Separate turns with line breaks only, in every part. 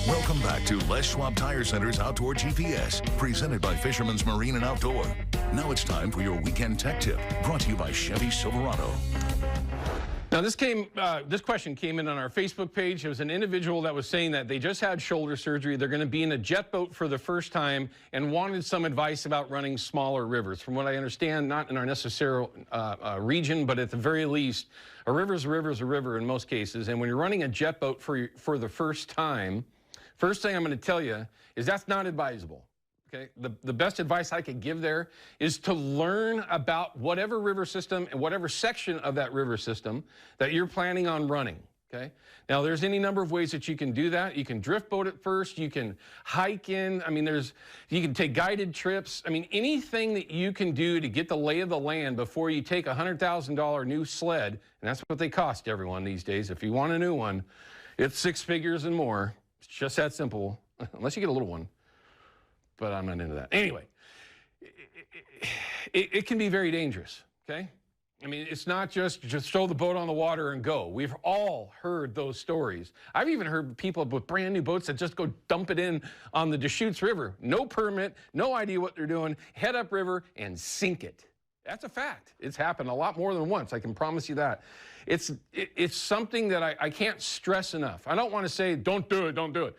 Welcome back to Les Schwab Tire Center's Outdoor GPS, presented by Fisherman's Marine and Outdoor. Now it's time for your weekend tech tip, brought to you by Chevy Silverado.
Now this question came in on our Facebook page. It was an individual that was saying that they just had shoulder surgery. They're going to be in a jet boat for the first time and wanted some advice about running smaller rivers. From what I understand, not in our necessary region, but at the very least, a river is a river is a river in most cases. And when you're running a jet boat for the first time, first thing I'm going to tell you is that's not advisable. Okay, the best advice I could give there is to learn about whatever river system and whatever section of that river system that you're planning on running. Okay, now there's any number of ways that you can do that. You can drift boat at first. You can hike in. I mean, you can take guided trips. I mean, anything that you can do to get the lay of the land before you take a $100,000 new sled, and that's what they cost everyone these days. If you want a new one, it's 6 figures and more. It's just that simple, unless you get a little one. But I'm not into that. Anyway, it can be very dangerous, okay? I mean, it's not just throw the boat on the water and go. We've all heard those stories. I've even heard people with brand new boats that just go dump it in on the Deschutes River. No permit, no idea what they're doing, head up river and sink it. That's a fact. It's happened a lot more than once, I can promise you that. It's something that I can't stress enough. I don't want to say, don't do it, don't do it.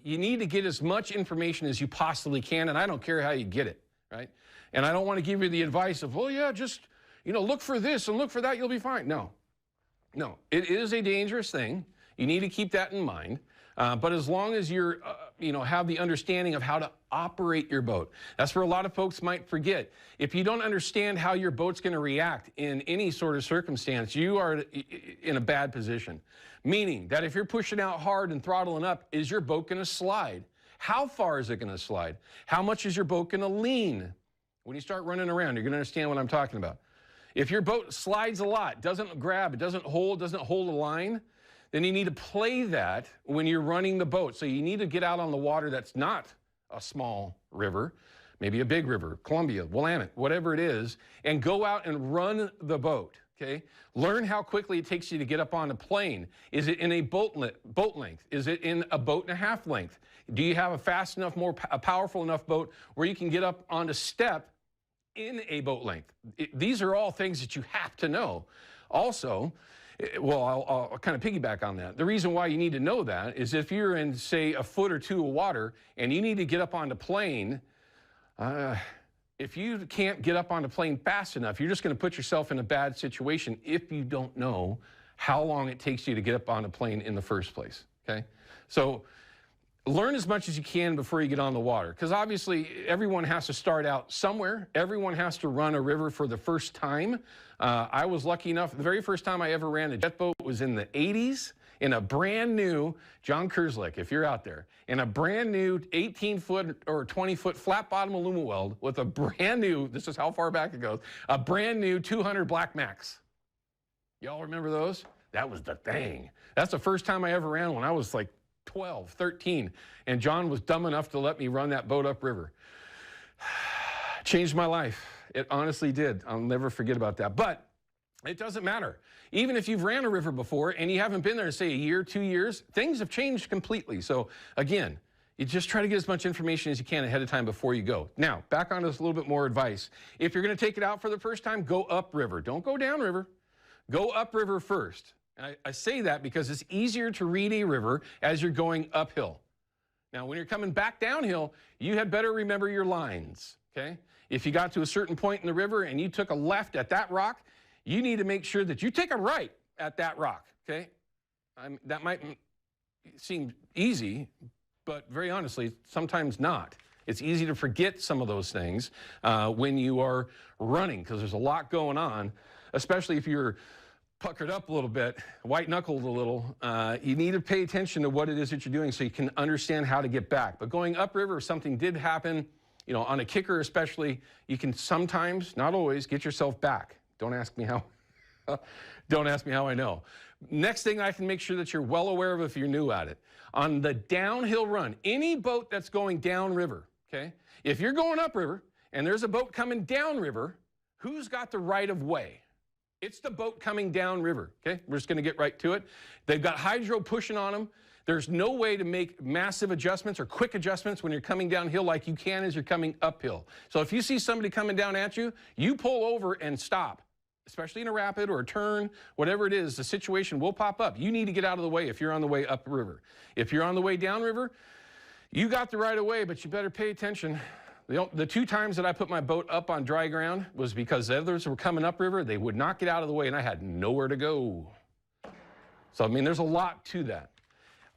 You need to get as much information as you possibly can, and I don't care how you get it, right? And I don't want to give you the advice of, well, yeah, just, look for this and look for that, you'll be fine. No, it is a dangerous thing. You need to keep that in mind. But as long as you're, have the understanding of how to operate your boat, that's where a lot of folks might forget. If you don't understand how your boat's going to react in any sort of circumstance, you are in a bad position. Meaning that if you're pushing out hard and throttling up, is your boat going to slide? How far is it going to slide? How much is your boat going to lean? When you start running around, you're going to understand what I'm talking about. If your boat slides a lot, doesn't grab, it doesn't hold a line, then you need to play that when you're running the boat. So you need to get out on the water that's not a small river, maybe a big river, Columbia, Willamette, whatever it is, and go out and run the boat, okay? Learn how quickly it takes you to get up on a plane. Is it in a boat length? Is it in a boat and a half length? Do you have a fast enough, a powerful enough boat where you can get up on a step in a boat length? These are all things that you have to know. Also, well, I'll kind of piggyback on that. The reason why you need to know that is if you're in, say, a foot or two of water and you need to get up on the plane, if you can't get up on the plane fast enough, you're just going to put yourself in a bad situation if you don't know how long it takes you to get up on a plane in the first place, okay? So learn as much as you can before you get on the water, because obviously everyone has to start out somewhere. Everyone has to run a river for the first time. I was lucky enough, the very first time I ever ran a jet boat was in the 80s in a brand new, John Kerslick, if you're out there, in a brand new 18-foot or 20-foot flat bottom aluminum weld with a brand new, this is how far back it goes, a brand new 200 Black Max. Y'all remember those? That was the thing. That's the first time I ever ran one. I was like 12, 13, and John was dumb enough to let me run that boat upriver. Changed my life. It honestly did. I'll never forget about that. But it doesn't matter. Even if you've ran a river before and you haven't been there, say, a year, 2 years, things have changed completely. So again, you just try to get as much information as you can ahead of time before you go. Now, back on this a little bit more advice. If you're going to take it out for the first time, go upriver. Don't go downriver. Go upriver first. I say that because it's easier to read a river as you're going uphill. Now, when you're coming back downhill, you had better remember your lines, okay? If you got to a certain point in the river and you took a left at that rock, you need to make sure that you take a right at that rock, okay? That might seem easy, but very honestly, sometimes not. It's easy to forget some of those things when you are running, because there's a lot going on, especially if you're puckered up a little bit, white-knuckled a little. You need to pay attention to what it is that you're doing so you can understand how to get back. But going upriver, if something did happen, on a kicker especially, you can sometimes, not always, get yourself back. Don't ask me how. Don't ask me how I know. Next thing I can make sure that you're well aware of if you're new at it. On the downhill run, any boat that's going downriver, okay? If you're going upriver and there's a boat coming downriver, who's got the right of way? It's the boat coming downriver, okay? We're just going to get right to it. They've got hydro pushing on them. There's no way to make massive adjustments or quick adjustments when you're coming downhill like you can as you're coming uphill. So if you see somebody coming down at you, you pull over and stop, especially in a rapid or a turn, whatever it is, the situation will pop up. You need to get out of the way if you're on the way upriver. If you're on the way downriver, you got the right of way, but you better pay attention. The 2 times that I put my boat up on dry ground was because the others were coming upriver. They would not get out of the way, and I had nowhere to go. So, I mean, there's a lot to that.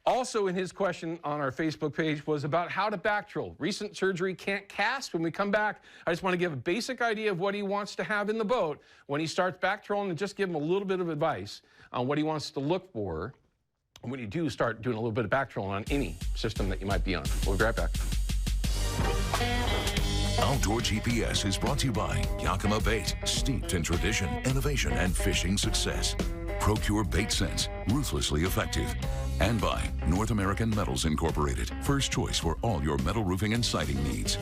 Also in his question on our Facebook page was about how to back troll. Recent surgery, can't cast. When we come back, I just want to give a basic idea of what he wants to have in the boat when he starts back trolling, and just give him a little bit of advice on what he wants to look for when you do start doing a little bit of back trolling on any system that you might be on. We'll be right back.
Outdoor GPS is brought to you by Yakima Bait, steeped in tradition, innovation, and fishing success. Procure Bait Sense, ruthlessly effective. And by North American Metals Incorporated, first choice for all your metal roofing and siding needs.